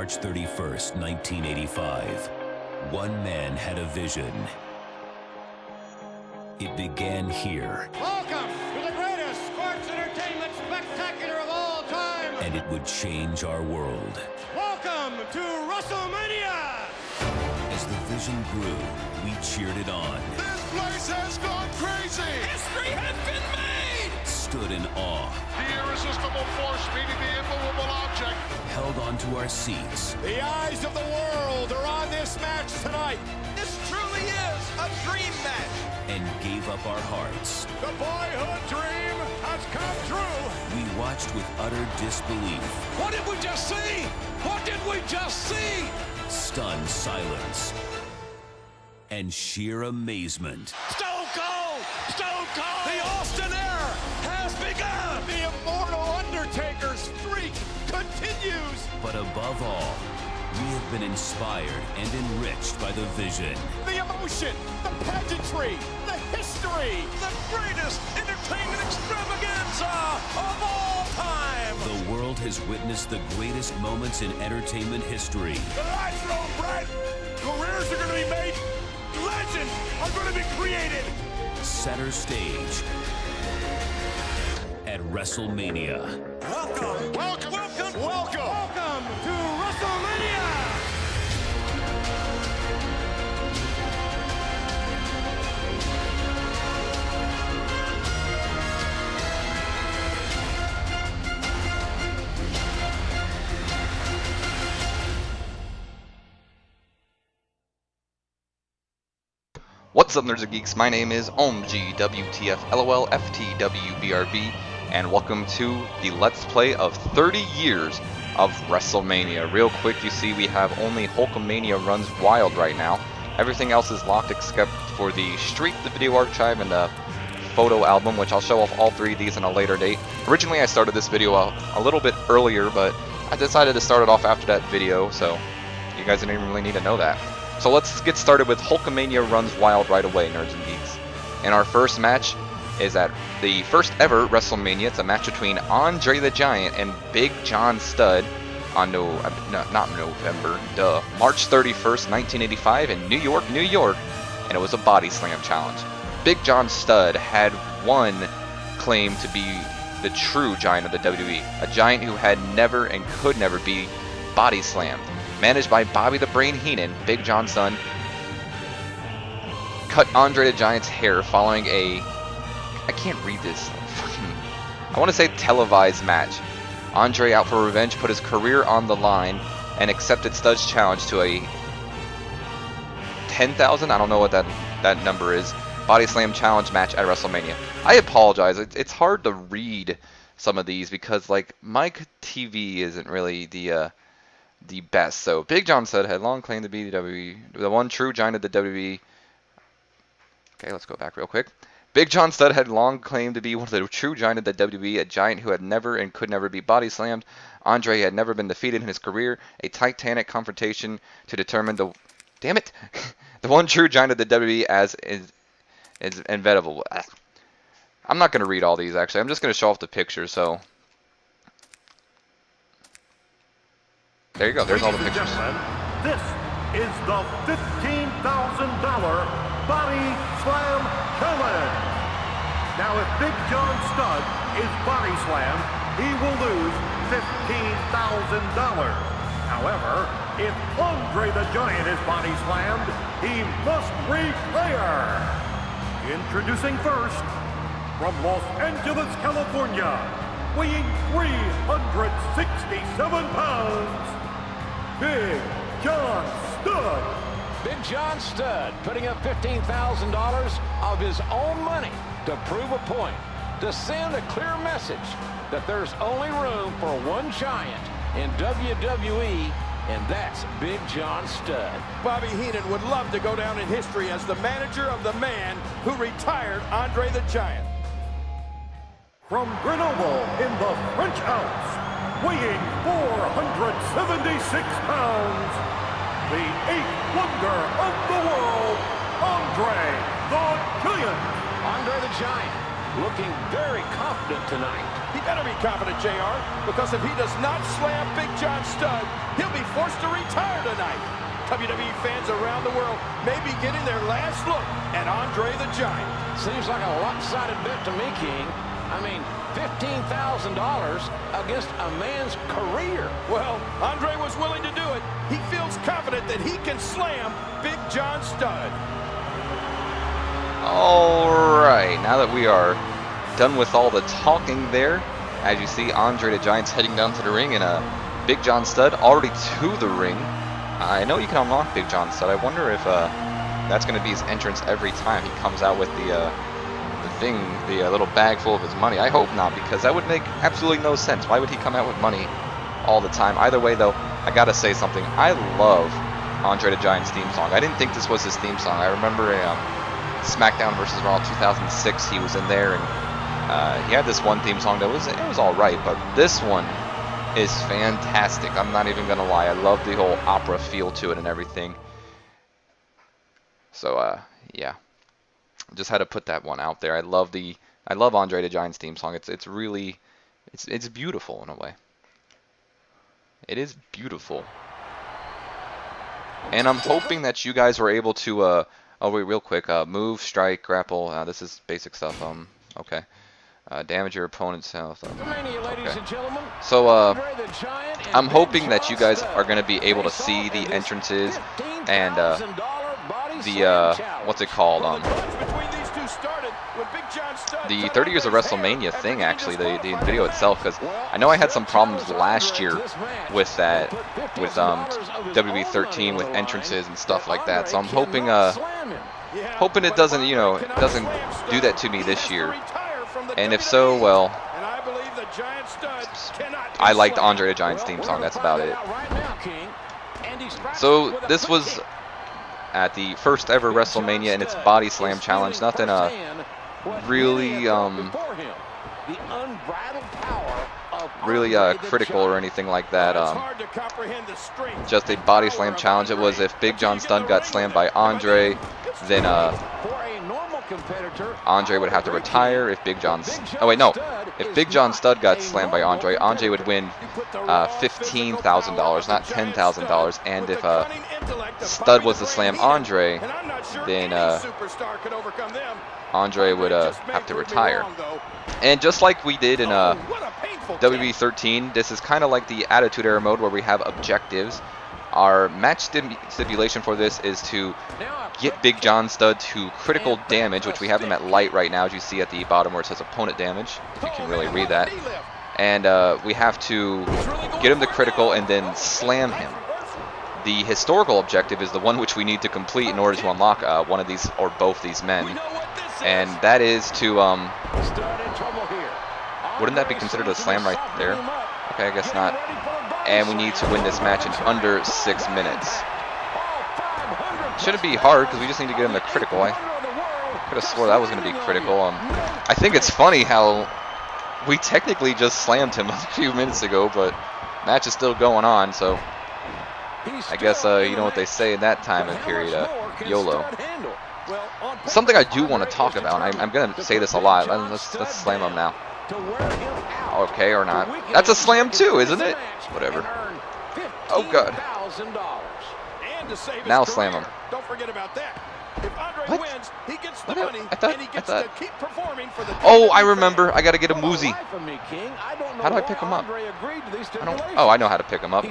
March 31st, 1985, one man had a vision. It began here. Welcome to the greatest sports entertainment spectacular of all time. And it would change our world. Welcome to Wrestlemania. As the vision grew, we cheered it on. This place has gone crazy. History has been made. Stood in awe. The irresistible force meeting the immovable object. Held onto our seats. The eyes of the world are on this match tonight. This truly is a dream match. And gave up our hearts. The boyhood dream has come true. We watched with utter disbelief. What did we just see? What did we just see? Stunned silence. And sheer amazement. Stone Cold! Stone Cold! The Austin era has begun! The immortal Undertaker's streak continues. But above all, we have been inspired and enriched by the vision. The emotion, the pageantry, the history. The greatest entertainment extravaganza of all time! The world has witnessed the greatest moments in entertainment history. The lights are all bright. Careers are going to be made. Legends are going to be created. Center stage at Wrestlemania. Welcome, welcome, welcome, welcome, welcome to Wrestlemania. What's up, nerds and geeks? My name is OMG WTF LOL FTWBRB, and welcome to the Let's Play of 30 years of Wrestlemania. Real quick, you see we have only Hulkamania Runs Wild right now. Everything else is locked except for the Streak, the video archive, and the photo album, which I'll show off all three of these in a later date. Originally, I started this video a little bit earlier, but I decided to start it off after that video, so you guys didn't really need to know that. So let's get started with Hulkamania Runs Wild right away, nerds and geeks. And our first match is at the first ever WrestleMania. It's a match between Andre the Giant and Big John Studd on March 31st, 1985 in New York, New York. And it was a body slam challenge. Big John Studd had one claim to be the true giant of the WWE. A giant who had never and could never be body slammed. Managed by Bobby the Brain Heenan, Big John's son cut Andre the Giant's hair following a, I can't read this, I want to say televised match. Andre, out for revenge, put his career on the line and accepted Studd's challenge to a 10,000, I don't know what that number is, body slam challenge match at WrestleMania. I apologize, it's hard to read some of these because like my TV isn't really the best. So Big John Studd had long claimed to be the one true giant of the WWE. Okay, let's go back real quick. Big John Studd had long claimed to be one of the true giant of the WWE, a giant who had never and could never be body slammed. Andre had never been defeated in his career. A titanic confrontation to determine the one true giant of the WWE as is inevitable. I'm not going to read all these actually. I'm just going to show off the pictures. So there you go. There's all the pictures. This is the $15,000 Body Slam Challenge. Now, if Big John Studd is body slammed, he will lose $15,000. However, if Andre the Giant is body slammed, he must retire. Introducing first, from Los Angeles, California, weighing 367 pounds, Big John Studd. Big John Studd putting up $15,000 of his own money to prove a point, to send a clear message that there's only room for one giant in WWE, and that's Big John Studd. Bobby Heenan would love to go down in history as the manager of the man who retired Andre the Giant. From Grenoble in the French Alps, weighing 476 pounds, the eighth wonder of the world, Andre the Giant. Andre the Giant looking very confident tonight. He better be confident, JR, because if he does not slam Big John Studd, he'll be forced to retire tonight. WWE fans around the world may be getting their last look at Andre the Giant. Seems like a lopsided bet to me, King. I mean, $15,000 against a man's career. Well, Andre was willing to do it. He feels confident that he can slam Big John Studd. All right, now that we are done with all the talking there, as you see, Andre the Giant's heading down to the ring, and Big John Studd already to the ring. I know you can unlock Big John Studd. I wonder if that's going to be his entrance every time he comes out with the little bag full of his money. I hope not, because that would make absolutely no sense. Why would he come out with money all the time? Either way, though, I gotta say something. I love Andre the Giant's theme song. I didn't think this was his theme song. I remember SmackDown vs. Raw 2006. He was in there, and he had this one theme song that was all right, but this one is fantastic. I'm not even gonna lie. I love the whole opera feel to it and everything. So yeah, just had to put that one out there. I love Andre the Giant's theme song. It's really beautiful in a way. It is beautiful, and I'm hoping that you guys were able to oh wait, real quick, move, strike, grapple. This is basic stuff. Okay. Damage your opponent's health. Okay. So I'm hoping that you guys are going to be able to see the entrances and what's it called? The 30 Years of WrestleMania thing, actually, the video itself, because I know I had some problems last year with that, with WWE 13 with entrances and stuff like that. So I'm hoping it doesn't, it doesn't do that to me this year. And if so, well, I liked Andre the Giant's theme song. That's about it. So this was at the first ever WrestleMania in its Body Slam Challenge. Nothing really critical or anything like that. Just a Body Slam Challenge. It was if Big John Studd got slammed by Andre, then Andre would have to retire. If Big John if Big John Studd got slammed by Andre, Andre would win $15,000, not $10,000. And if Studd was to slam Andre, then Andre would have to retire. And just like we did in WWE 13, this is kind of like the Attitude Era mode where we have objectives. Our match stipulation for this is to get Big John Studd to critical damage, which we have him at light right now, as you see at the bottom where it says opponent damage, if you can really read that. And we have to get him to critical and then slam him. The historical objective is the one which we need to complete in order to unlock one of these or both these men. And that is to, wouldn't that be considered a slam right there? Okay, I guess not. And we need to win this match in under 6 minutes. Shouldn't be hard, because we just need to get him to critical. I could have swore that was going to be critical. I think it's funny how we technically just slammed him a few minutes ago, but match is still going on, so I guess you know what they say in that time and period, YOLO. Something I do want to talk about, I'm going to say this a lot. Let's slam him now. Okay, or not. That's a slam too, isn't it? Whatever. Oh, God. Now slam him. Don't forget about that. If Andre wins, he gets the money, and he gets to keep performing for the Oh, I remember. I got to get a Moozy. How do I pick him up? Oh, I know how to pick him up.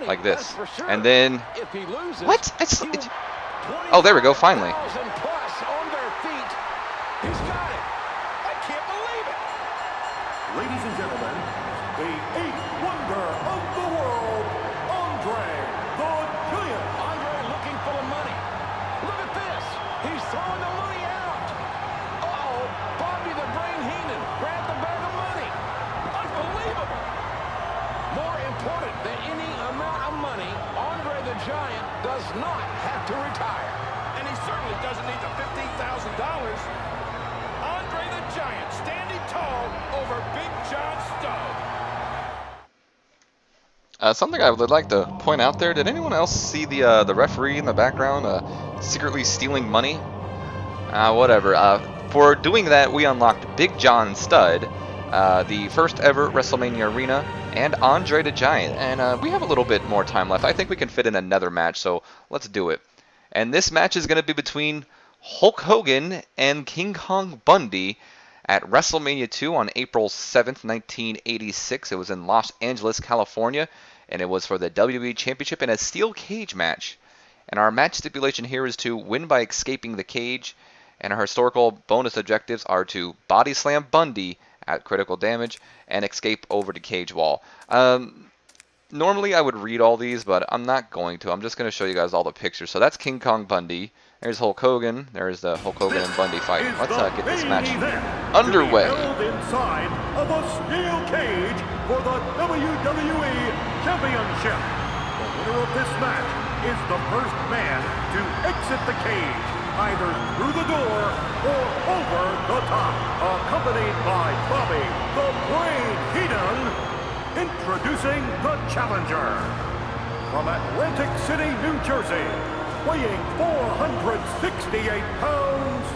Like this. And then... What? Oh, there we go, finally. Ladies and gentlemen, the 8th wonder of the world, Andre the Giant. Andre looking for the money. Look at this. He's throwing the money out. Uh-oh. Bobby the Brain Heenan grabbed the bag of money. Unbelievable. More important than any amount of money, Andre the Giant does not have to retire. And he certainly doesn't need the $15,000. Andre the Giant standing tall over Big John Studd. Something I would like to point out there, did anyone else see the referee in the background secretly stealing money? Whatever. For doing that, we unlocked Big John Studd, the first ever WrestleMania Arena, and Andre the Giant. And we have a little bit more time left. I think we can fit in another match, so let's do it. And this match is going to be between Hulk Hogan and King Kong Bundy at WrestleMania 2 on April 7th, 1986. It was in Los Angeles, California, and it was for the WWE Championship in a steel cage match. And our match stipulation here is to win by escaping the cage, and our historical bonus objectives are to body slam Bundy at critical damage and escape over the cage wall. Normally I would read all these, but I'm not going to. I'm just going to show you guys all the pictures. So that's King Kong Bundy. There's Hulk Hogan. There's the Hulk Hogan and Bundy fight. Let's get this match underway. Held inside of a steel cage for the WWE Championship. The winner of this match is the first man to exit the cage, either through the door or over the top, accompanied by Bobby the Brain Heenan. Introducing the challenger from Atlantic City, New Jersey, weighing 468 pounds,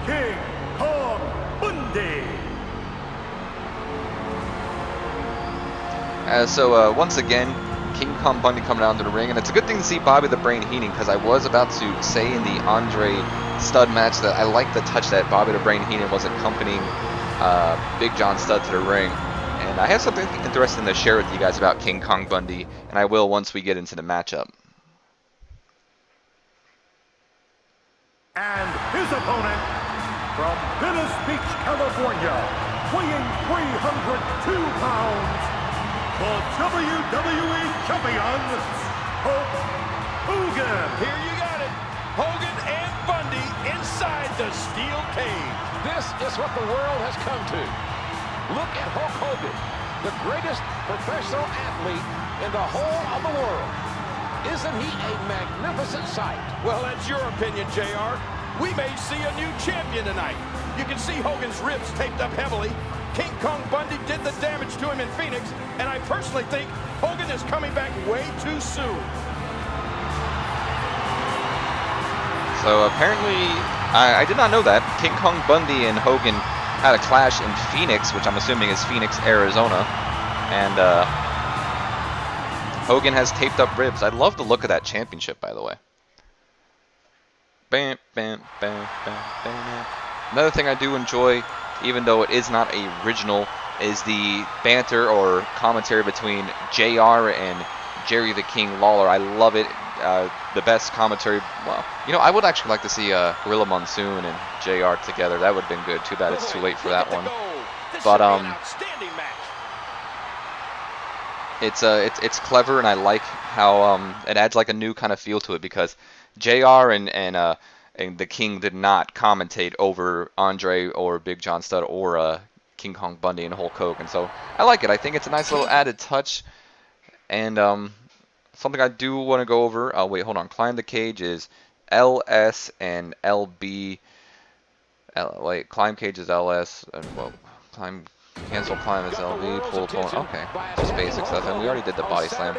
King Kong Bundy. So once again, King Kong Bundy coming down to the ring, and it's a good thing to see Bobby the Brain Heenan, because I was about to say in the Andre Stud match that I like the touch that Bobby the Brain Heenan was accompanying Big John Studd to the ring. And I have something interesting to share with you guys about King Kong Bundy, and I will once we get into the matchup. And his opponent from Venice Beach, California, weighing 302 pounds, the WWE Champion, Hulk Hogan. Here you got it. Hogan and Bundy inside the steel cage. This is what the world has come to. Look at Hulk Hogan, the greatest professional athlete in the whole of the world. Isn't he a magnificent sight? Well, that's your opinion, JR. We may see a new champion tonight. You can see Hogan's ribs taped up heavily. King Kong Bundy did the damage to him in Phoenix, and I personally think Hogan is coming back way too soon. So apparently, I did not know that. King Kong Bundy and Hogan had a clash in Phoenix, which I'm assuming is Phoenix, Arizona. And Hogan has taped up ribs. I love the look of that championship, by the way. Bam, bam, bam, bam, bam. Another thing I do enjoy, even though it is not original, is the banter or commentary between JR and Jerry the King Lawler. I love it. The best commentary. Well, you know, I would actually like to see Gorilla Monsoon and JR together. That would have been good. Too bad it's too late for that one. But it's clever, and I like how it adds like a new kind of feel to it, because JR and the King did not commentate over Andre or Big John Studd or King Kong Bundy and Hulk Hogan. So I like it. I think it's a nice little added touch, and something I do want to go over. Wait, hold on. Climb the cage is LS and LB. Wait, climb cage is LS. And well, cancel climb is LB. Pull opponent. Okay, just basic stuff. And we already did the body slam.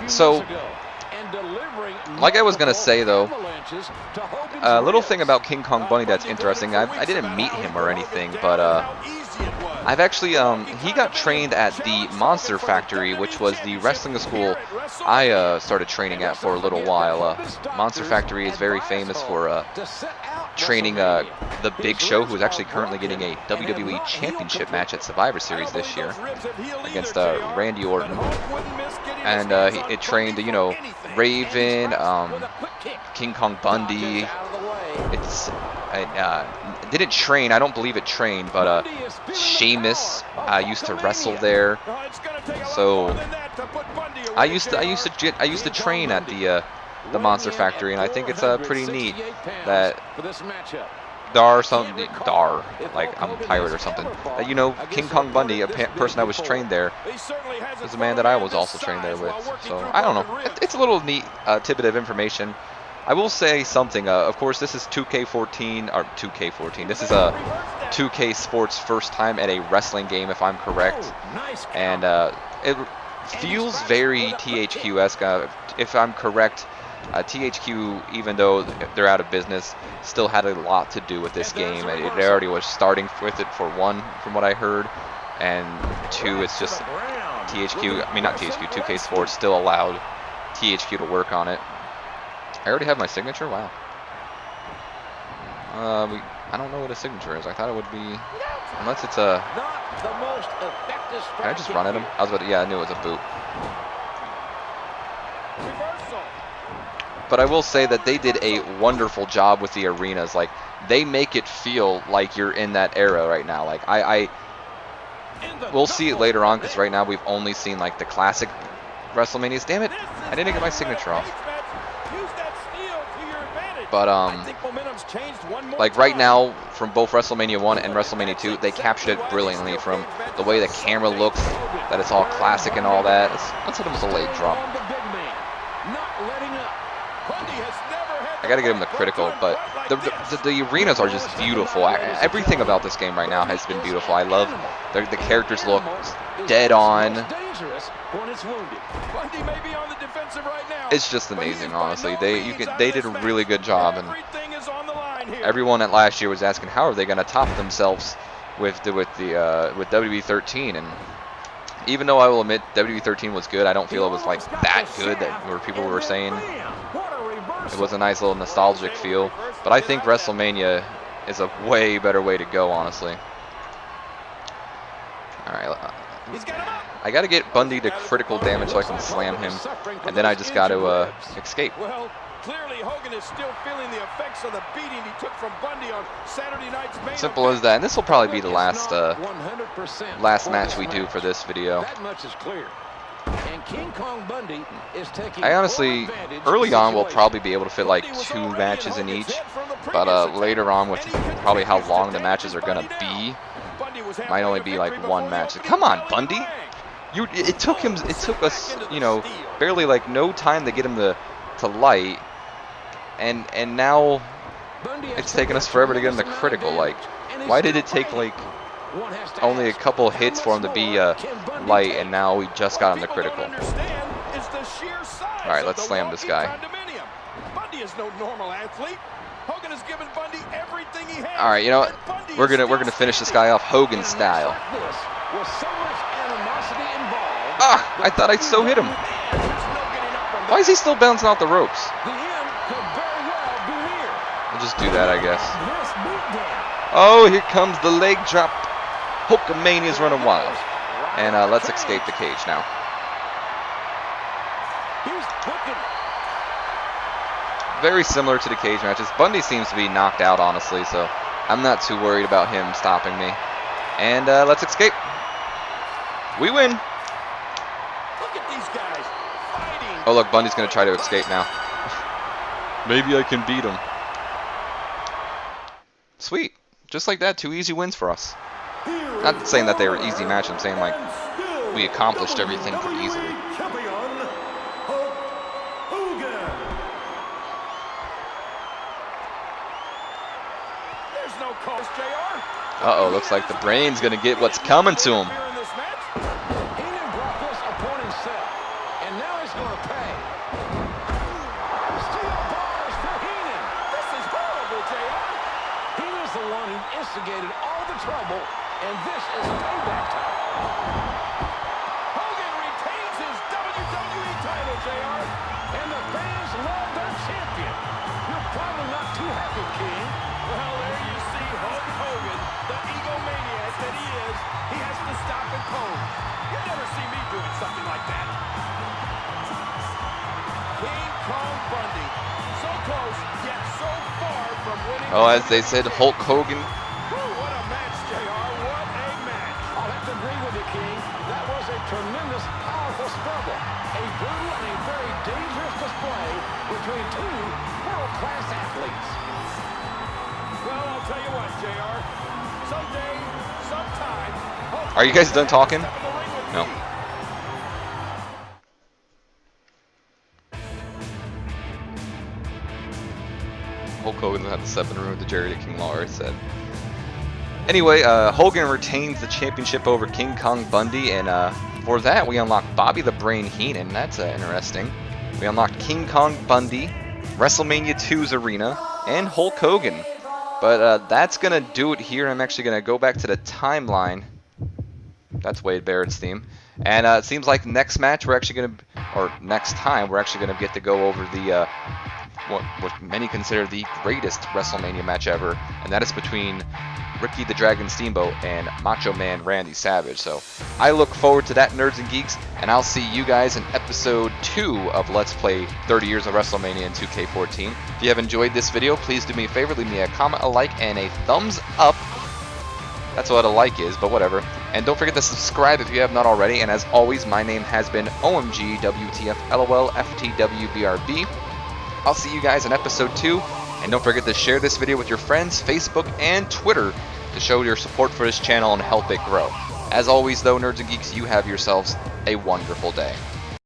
So, like I was gonna say though, a little thing about King Kong Bundy that's interesting. I didn't meet him or anything, but I've actually he got trained at the Monster Factory, which was the wrestling school I started training at for a little while. Monster Factory is very famous for training the Big Show, who is actually currently getting a WWE Championship match at Survivor Series this year against Randy Orton. And it trained, you know, Raven, King Kong Bundy. It didn't train. I don't believe it trained, but Sheamus used to wrestle there. So I used to train at the Monster Factory, and I think it's pretty neat that like I'm a pirate or something. That, you know, King Kong Bundy, a person I was trained there, is a man that I was also trained there with. So I don't know. It's a little neat tidbit of information. I will say something. Of course, this is 2K14 or 2K14. This is a 2K Sports first time at a wrestling game, if I'm correct, and it feels very THQ-esque. If I'm correct, THQ, even though they're out of business, still had a lot to do with this game. It already was starting with it, for one, from what I heard, and two, it's just THQ, I mean not THQ, 2K Sports still allowed THQ to work on it. I already have my signature? Wow. I don't know what a signature is. I thought it would be, unless it's a, can I just run at him? I was about to, yeah, I knew it was a boot. But I will say that they did a wonderful job with the arenas. Like, they make it feel like you're in that era right now. Like, we'll see it later on, because right now we've only seen like the classic WrestleManias. Damn it, I didn't get my signature off. But like right now, from both WrestleMania 1 and WrestleMania 2, they captured it brilliantly, from the way the camera looks, that it's all classic and all that. Let's hit him with a leg drop. I gotta get him the critical, but the arenas are just beautiful. Everything about this game right now has been beautiful. I love the characters look dead on. It's just amazing, honestly. They did a really good job, and everyone at last year was asking how are they gonna top themselves with WWE 13, and even though I will admit WWE 13 was good, I don't feel it was like that good that where people were saying. It was a nice little nostalgic feel, but I think WrestleMania is a way better way to go, honestly. Alright, I gotta get Bundy to critical damage so I can slam him, and then I just gotta escape. Well, clearly Hogan is still feeling the effects of the beating he took from Bundy on Saturday night's main event. Simple as that, and this will probably be the last match we do for this video. That much is clear. And King Kong Bundy is taking I honestly, early on, will probably be able to fit like 2 matches in each, but later on, with probably how long the matches are gonna be, might only be like 1 match. Come on, Bundy! It took us, you know, barely like no time to get him to light, and now it's taken us forever to get him the critical. Like, why did it take like only a couple hits for him to be light, and now we just got him the critical? Alright, let's slam this guy. Alright, you know what? We're gonna finish this guy off Hogan style. Ah! I thought I so hit him. Why is he still bouncing off the ropes? We'll just do that, I guess. Oh, here comes the leg drop. Hulkamania's running wild. And let's escape the cage now. Very similar to the cage matches. Bundy seems to be knocked out, honestly, so I'm not too worried about him stopping me. And let's escape. We win. Look at these guys fighting. Oh, look, Bundy's going to try to escape now. Maybe I can beat him. Sweet. Just like that, 2 easy wins for us. Not saying that they were easy matches, I'm saying like we accomplished everything pretty easily. Uh-oh, looks like the Brain's gonna get what's coming to him. Instigated all the trouble, and this is payback time. Hogan retains his WWE title, JR. And the fans love their champion. You're probably not too happy, King. Well, there you see Hulk Hogan, the egomaniac that he is. He has to stop and pose. You'll never see me doing something like that. King Kong Bundy. So close, yet so far from winning. Oh, as they said, Hulk Hogan. Tremendous, powerful struggle. A brutal and a very dangerous display between 2 world-class athletes. Well, I'll tell you what, JR. Someday, sometime... Are you guys done talking? No. Hulk Hogan had the 7 room with the Jerry King Lawler said. Anyway, Hogan retains the championship over King Kong Bundy, and for that we unlock Bobby the Brain Heenan. That's interesting. We unlocked King Kong Bundy, WrestleMania 2's arena, and Hulk Hogan. But that's going to do it here. I'm actually going to go back to the timeline. That's Wade Barrett's theme. And it seems like next match we're actually going to, or next time, we're actually going to get to go over the, what many consider the greatest WrestleMania match ever. And that is between Ricky the Dragon Steamboat and Macho Man Randy Savage. So I look forward to that, Nerds and Geeks, and I'll see you guys in episode 2 of Let's Play 30 Years of WrestleMania in 2K14. If you have enjoyed this video, please do me a favor, leave me a comment, a like, and a thumbs up. That's what a like is, but whatever. And don't forget to subscribe if you have not already. And as always, my name has been OMG WTF LOL FTWBRB. I'll see you guys in episode 2. And don't forget to share this video with your friends, Facebook, and Twitter to show your support for this channel and help it grow. As always, though, Nerds and Geeks, you have yourselves a wonderful day.